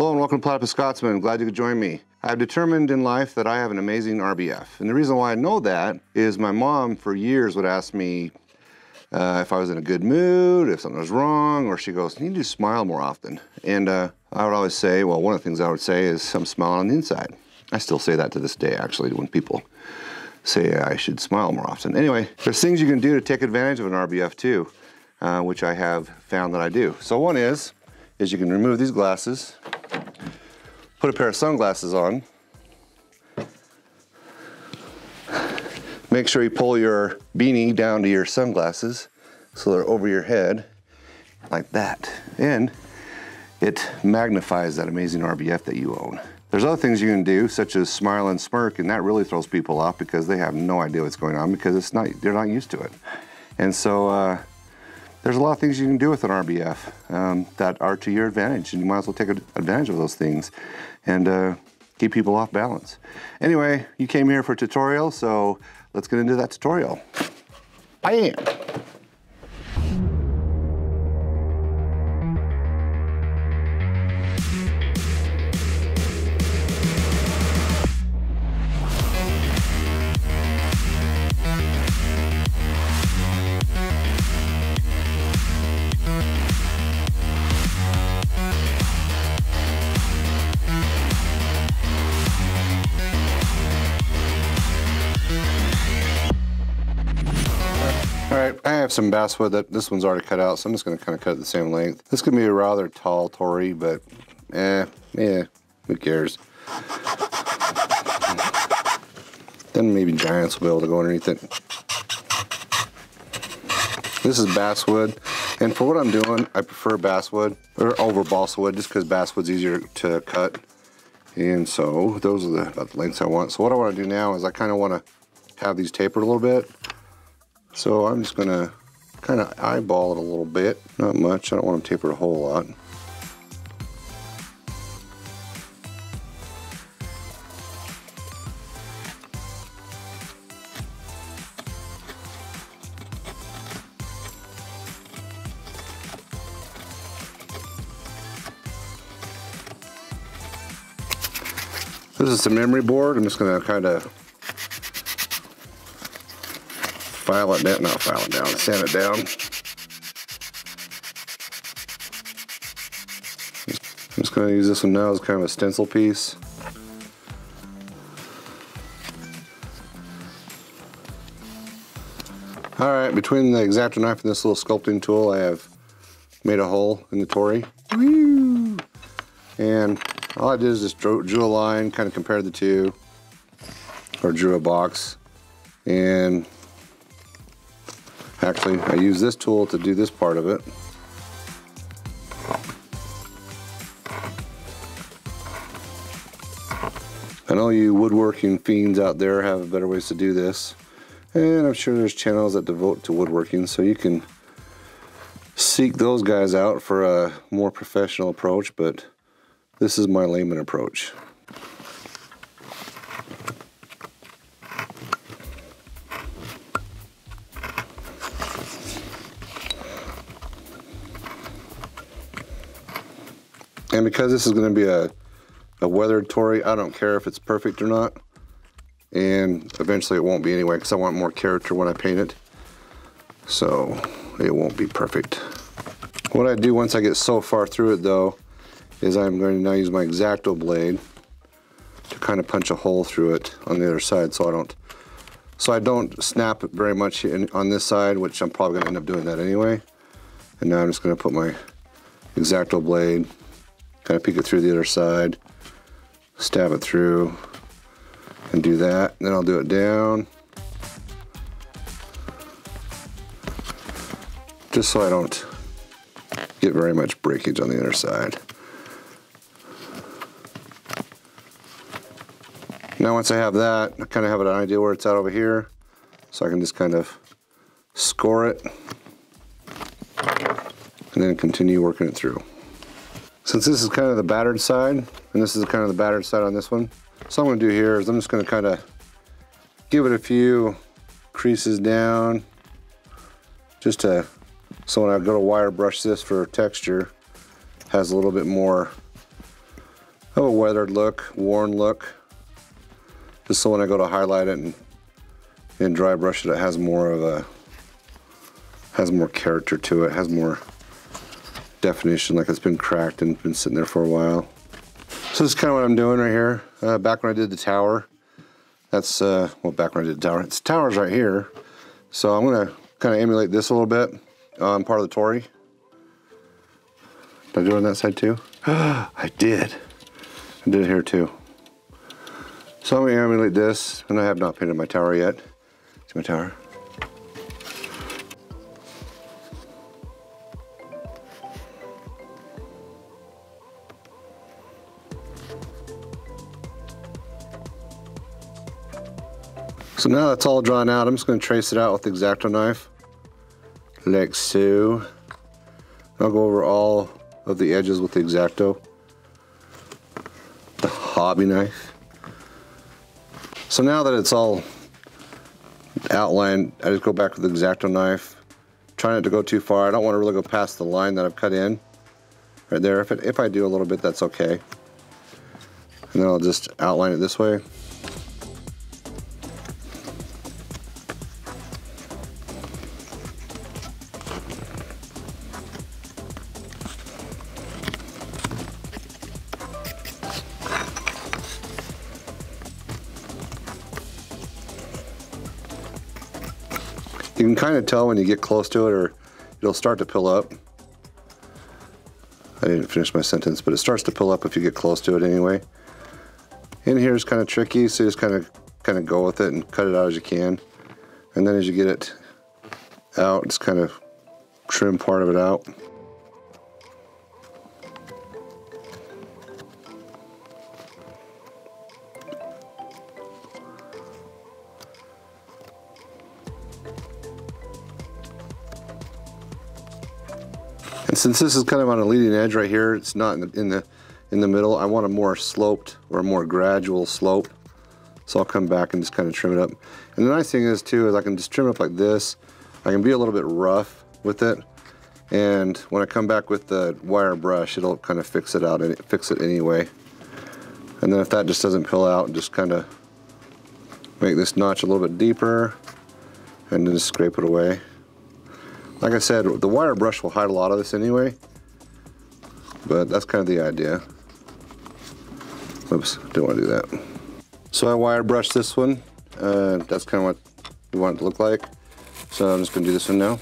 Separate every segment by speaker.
Speaker 1: Hello and welcome to Platypus Scotsman. Glad you could join me. I've determined in life that I have an amazing RBF. And the reason why I know that is my mom for years would ask me if I was in a good mood, if something was wrong, or she goes, you need to smile more often. And I would always say, well, one of the things I would say is I'm smiling on the inside. I still say that to this day, actually, when people say I should smile more often. Anyway, there's things you can do to take advantage of an RBF too, which I have found that I do. So one is you can remove these glasses, put a pair of sunglasses on, make sure you pull your beanie down to your sunglasses so they're over your head like that, and it magnifies that amazing RBF that you own. There's other things you can do, such as smile and smirk, and that really throws people off because they have no idea what's going on because they're not used to it. And so there's a lot of things you can do with an RBF that are to your advantage, and you might as well take advantage of those things and keep people off balance. Anyway, you came here for a tutorial, so let's get into that tutorial. I am. All right, I have some basswood that this one's already cut out, so I'm just gonna kind of cut it the same length. This could be a rather tall Torii, but yeah, who cares? Then maybe giants will be able to go underneath it. This is basswood, and for what I'm doing, I prefer basswood or over balsawood just because basswood's easier to cut. And so those are about the lengths I want. So what I want to do now is I kind of want to have these tapered a little bit. So I'm just gonna kind of eyeball it a little bit, not much. I don't want them tapered a whole lot. This is some memory board. I'm just gonna kind of sand it down. I'm just going to use this one now as kind of a stencil piece. Alright, between the X-Acto knife and this little sculpting tool, I have made a hole in the Torii. Woo! And all I did is just drew a line, kind of compared the two, or drew a box, and actually, I use this tool to do this part of it. I know you woodworking fiends out there have better ways to do this, and I'm sure there's channels that devote to woodworking, so you can seek those guys out for a more professional approach, but this is my layman approach. And because this is going to be a weathered Torii, I don't care if it's perfect or not. And eventually it won't be anyway, because I want more character when I paint it. So it won't be perfect. What I do once I get so far through it though, is I'm going to now use my X-Acto blade to kind of punch a hole through it on the other side so I don't snap it very much on this side, which I'm probably going to end up doing that anyway. And now I'm just going to put my X-Acto blade, kind of peek it through the other side, stab it through, and do that. And then I'll do it down, just so I don't get very much breakage on the other side. Now once I have that, I kind of have an idea where it's at over here, so I can just kind of score it, and then continue working it through. Since this is kind of the battered side, and this is kind of the battered side on this one, so what I'm going to do here is I'm just going to kind of give it a few creases down, just to, so when I go to wire brush this for texture, has a little bit more have a weathered look, worn look. Just so when I go to highlight it and dry brush it, it has more character to it, has more definition, like it's been cracked and been sitting there for a while. So this is kind of what I'm doing right here. Back when I did the tower, that's, well, back when I did the tower, the tower's right here. So I'm gonna kind of emulate this a little bit on part of the Torii. Did I do it on that side too? I did. I did it here too. So I'm gonna emulate this, and I have not painted my tower yet. See my tower? So now that's all drawn out, I'm just going to trace it out with the X-Acto knife, like so. I'll go over all of the edges with the X-Acto, the hobby knife. So now that it's all outlined, I just go back with the X-Acto knife, try not to go too far. I don't want to really go past the line that I've cut in, right there. If I do a little bit, that's okay. And then I'll just outline it this way. You can kind of tell when you get close to it, or it'll start to pill up. I didn't finish my sentence, but it starts to pill up if you get close to it anyway. In here is kind of tricky, so you just kind of go with it and cut it out as you can. And then as you get it out, just kind of trim part of it out. And since this is kind of on a leading edge right here, it's not in the middle. I want a more sloped or a more gradual slope. So I'll come back and just kind of trim it up. And the nice thing is too, is I can just trim it up like this. I can be a little bit rough with it. And when I come back with the wire brush, it'll kind of fix it out and fix it anyway. And then if that just doesn't pill out, just kind of make this notch a little bit deeper and then just scrape it away. Like I said, the wire brush will hide a lot of this anyway, but that's kind of the idea. Oops, don't want to do that. So I wire brushed this one. That's kind of what we want it to look like. So I'm just going to do this one now.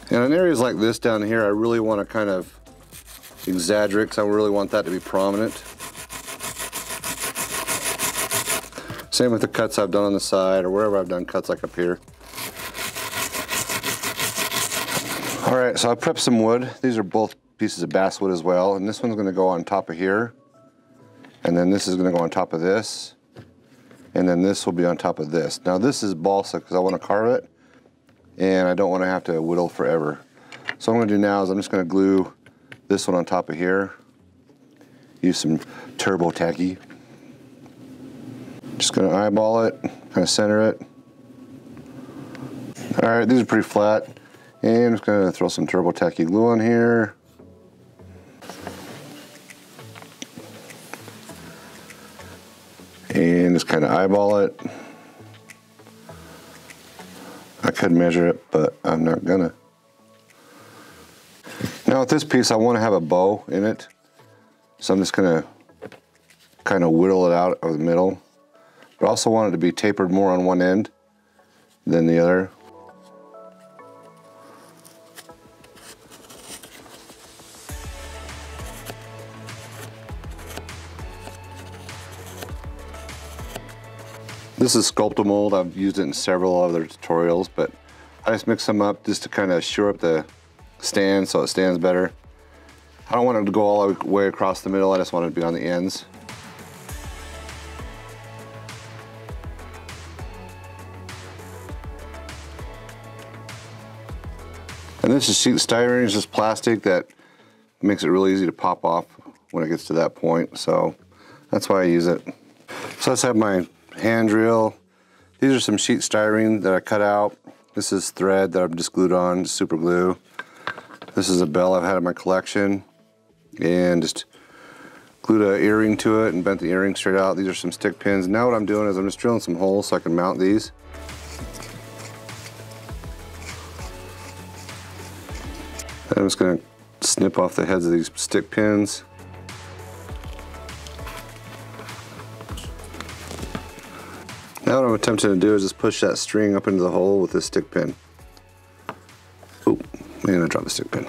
Speaker 1: And in areas like this down here, I really want to kind of exaggerate because I really want that to be prominent. Same with the cuts I've done on the side or wherever I've done cuts like up here. All right, so I prepped some wood. These are both pieces of basswood as well, and this one's gonna go on top of here, and then this is gonna go on top of this, and then this will be on top of this. Now this is balsa because I wanna carve it, and I don't wanna have to whittle forever. So what I'm gonna do now is I'm just gonna glue this one on top of here, use some turbo tacky. Just gonna eyeball it, kind of center it. All right, these are pretty flat. And I'm just gonna throw some turbo tacky glue on here. And just kind of eyeball it. I could measure it, but I'm not gonna. Now with this piece, I wanna have a bow in it. So I'm just gonna kind of whittle it out of the middle. But I also want it to be tapered more on one end than the other. This is Sculpta mold. I've used it in several other tutorials, but I just mix them up just to kind of shore up the stand so it stands better. I don't want it to go all the way across the middle, I just want it to be on the ends. And this is sheet styrene, it's just plastic that makes it really easy to pop off when it gets to that point. So that's why I use it. So let's have my hand drill. These are some sheet styrene that I cut out. This is thread that I've just glued on, super glue. This is a bell I've had in my collection, and just glued an earring to it and bent the earring straight out. These are some stick pins. Now what I'm doing is I'm just drilling some holes so I can mount these. And I'm just going to snip off the heads of these stick pins. Now what I'm attempting to do is just push that string up into the hole with this stick pin. Oh, I'm going to drop the stick pin.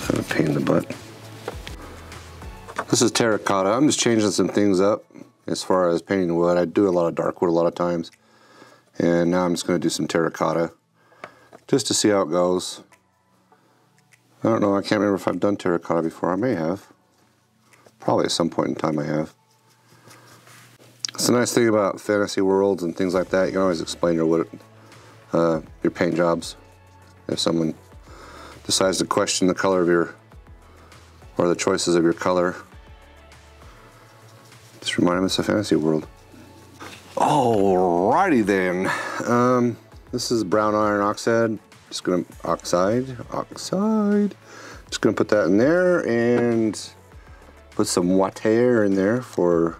Speaker 1: Kind of pain in the butt. This is terracotta. I'm just changing some things up as far as painting wood. I do a lot of dark wood a lot of times, and now I'm just going to do some terracotta just to see how it goes. I don't know, I can't remember if I've done terracotta before. I may have. Probably at some point in time I have. It's the nice thing about fantasy worlds and things like that. You can always explain your paint jobs. If someone decides to question the color of your, or the choices of your color. Just remind them it's a fantasy world. Alrighty then. This is brown iron oxide. Just gonna oxide. Just gonna put that in there and put some water in there for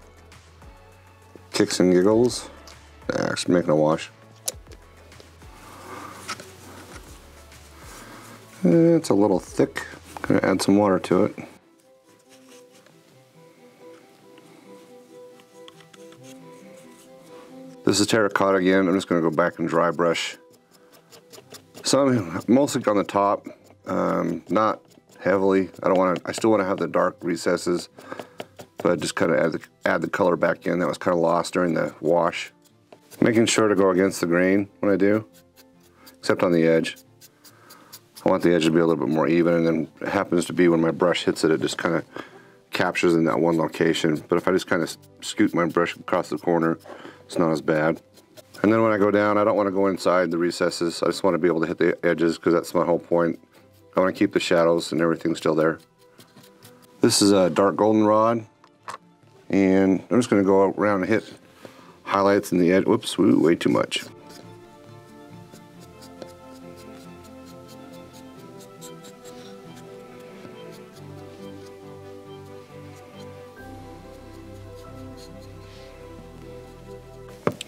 Speaker 1: kicks and giggles. Actually making a wash. It's a little thick. Gonna add some water to it. This is terracotta again. I'm just gonna go back and dry brush. Some mostly on the top, not heavily. I still want to have the dark recesses, but just kind of add the color back in. That was kind of lost during the wash. Making sure to go against the grain when I do, except on the edge. I want the edge to be a little bit more even, and then it happens to be when my brush hits it, it just kind of captures in that one location. But if I just kind of scoot my brush across the corner, it's not as bad. And then when I go down, I don't want to go inside the recesses. I just want to be able to hit the edges because that's my whole point. I want to keep the shadows and everything still there. This is a dark goldenrod, and I'm just going to go around and hit highlights in the edge. Whoops, way too much.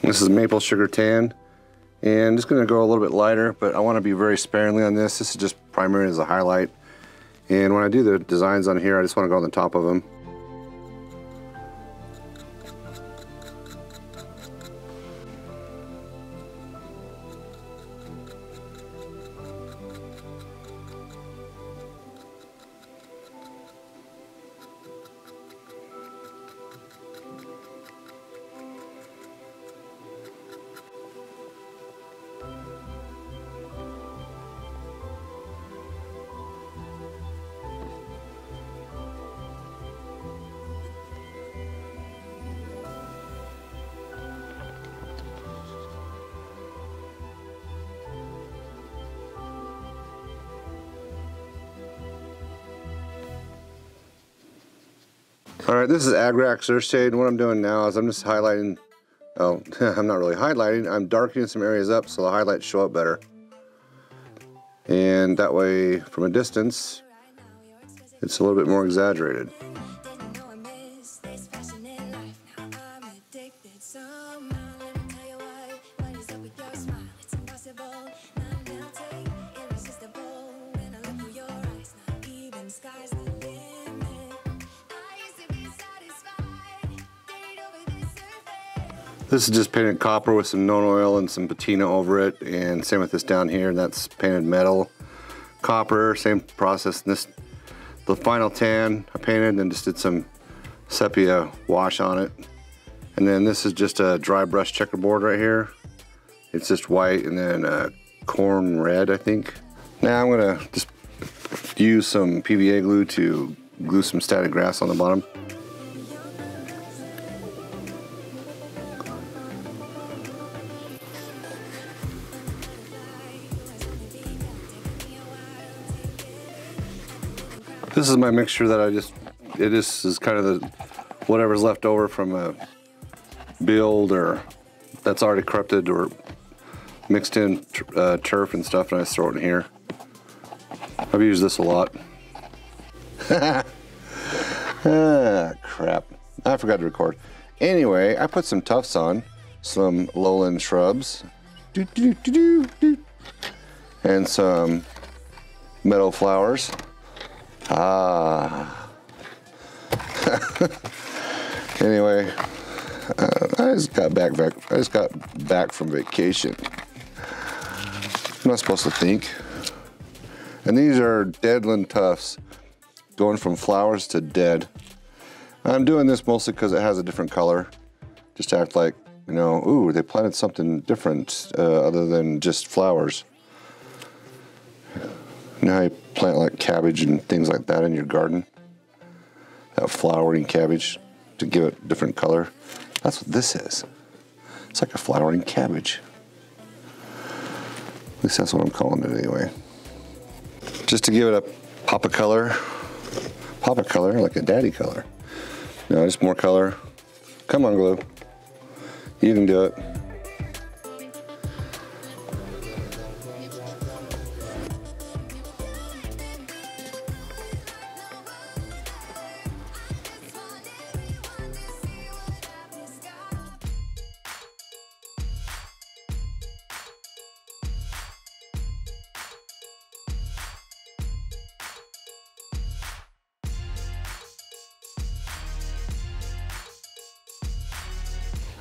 Speaker 1: This is maple sugar tan, and just going to go a little bit lighter, but I want to be very sparingly on this. This is just primarily as a highlight, and when I do the designs on here, I just want to go on the top of them. Alright, this is Agrax Earthshade, and what I'm doing now is I'm just highlighting, oh, I'm not really highlighting, I'm darkening some areas up so the highlights show up better. And that way, from a distance, it's a little bit more exaggerated. This is just painted copper with some known oil and some patina over it, and same with this down here. That's painted metal, copper, same process. And this, the final tan I painted, and then just did some sepia wash on it. And then this is just a dry brush checkerboard right here. It's just white and then corn red, I think. Now I'm gonna just use some PVA glue to glue some static grass on the bottom. This is my mixture that this is kind of the whatever's left over from build or that's already corrupted or mixed in turf and stuff, and I just throw it in here. I've used this a lot. Ah, crap. I forgot to record. Anyway, I put some tufts on, some lowland shrubs, and some meadow flowers. Ah. Anyway, I just got back from vacation. I'm not supposed to think. And these are deadland tufts, going from flowers to dead. I'm doing this mostly because it has a different color, just to act like, you know, ooh, they planted something different other than just flowers. You know how you plant like cabbage and things like that in your garden? That flowering cabbage to give it a different color. That's what this is. It's like a flowering cabbage. At least that's what I'm calling it anyway. Just to give it a pop of color. Pop of color, like a daddy color. No, just more color. Come on, glue. You can do it.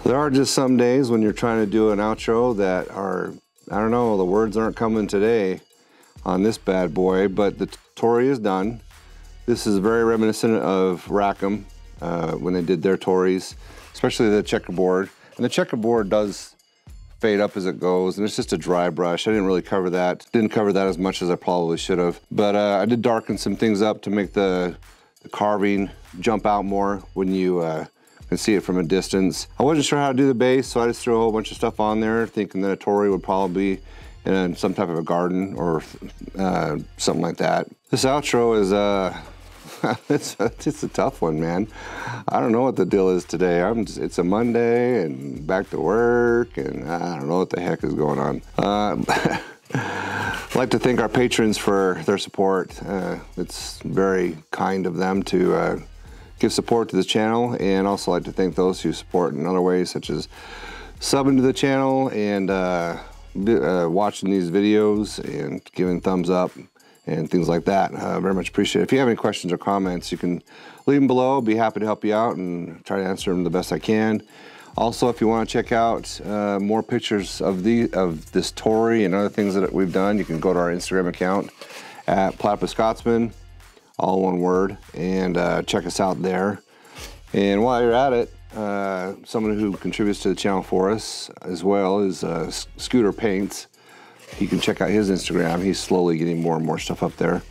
Speaker 1: There are just some days when you're trying to do an outro that are, I don't know, the words aren't coming today on this bad boy, but the Torii is done. This is very reminiscent of Rackham when they did their Tories, especially the checkerboard. And the checkerboard does fade up as it goes, and it's just a dry brush. I didn't really cover that. Didn't cover that as much as I probably should have. But I did darken some things up to make the carving jump out more when you can see it from a distance. I wasn't sure how to do the base, so I just threw a whole bunch of stuff on there, thinking that a Torii would probably be in some type of a garden or something like that. This outro is it's a tough one, man. I don't know what the deal is today. It's a Monday and back to work, and I don't know what the heck is going on. I'd like to thank our patrons for their support. It's very kind of them to give support to this channel, and also like to thank those who support in other ways, such as subbing to the channel and watching these videos and giving thumbs up and things like that. Very much appreciate it. If you have any questions or comments, you can leave them below. I'll be happy to help you out and try to answer them the best I can. Also, if you want to check out more pictures of this Torii and other things that we've done, you can go to our Instagram account at Platypus Scotsman, all one word, and check us out there. And while you're at it, someone who contributes to the channel for us as well is Scooter Paints. You can check out his Instagram. He's slowly getting more and more stuff up there,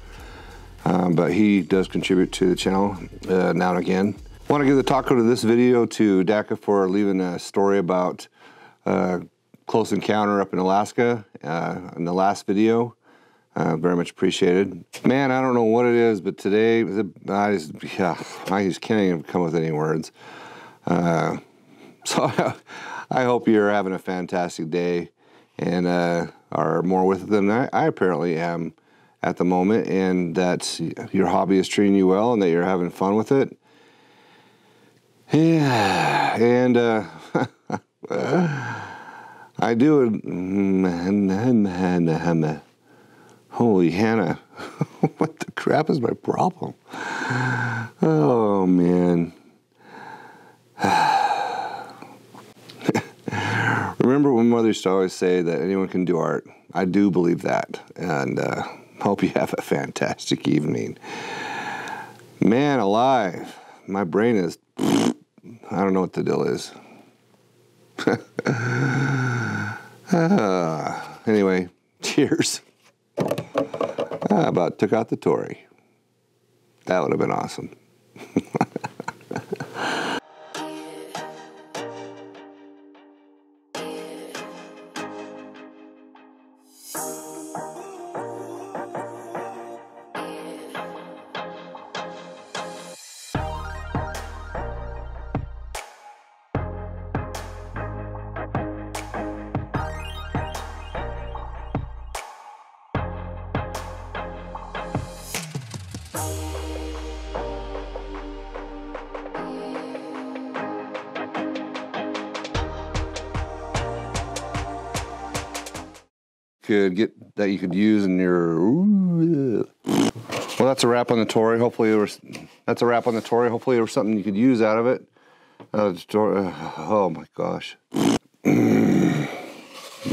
Speaker 1: but he does contribute to the channel now and again. I want to give the taco to this video to Daka for leaving a story about close encounter up in Alaska in the last video. Very much appreciated. Man, I don't know what it is, but today, I just can't even come with any words. So I hope you're having a fantastic day and are more with it than I apparently am at the moment, and that your hobby is treating you well and that you're having fun with it. Yeah, and I do it. Holy Hannah, what the crap is my problem? Oh, man. Remember when Mother used to always say that anyone can do art? I do believe that, and hope you have a fantastic evening. Man alive, my brain is, I don't know what the deal is. Anyway, cheers. I about took out the Torii. That would have been awesome. could use in your. Well, that's a wrap on the Torii. Hopefully there was something you could use out of it. Oh my gosh.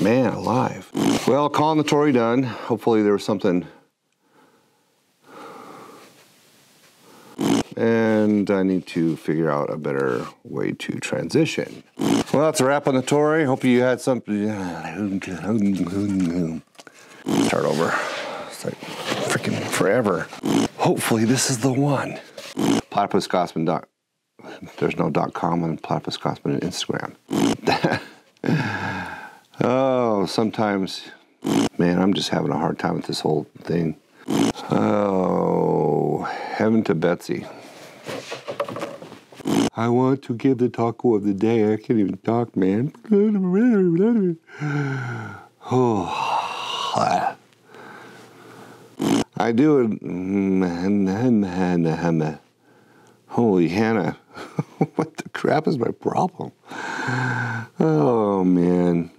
Speaker 1: Man alive. Well, calling the Torii done. Hopefully there was something. And I need to figure out a better way to transition. Well, that's a wrap on the Torii. Hope you had something. Start over. It's like freaking forever. Hopefully this is the one. Platypus Scotsman. There's no .com on Platypus Scotsman on Instagram. Oh, sometimes, man, I'm just having a hard time with this whole thing. Oh, heaven to Betsy. I want to give the taco of the day. I can't even talk, man. Oh, I do it. Holy Hannah. What the crap is my problem? Oh, man.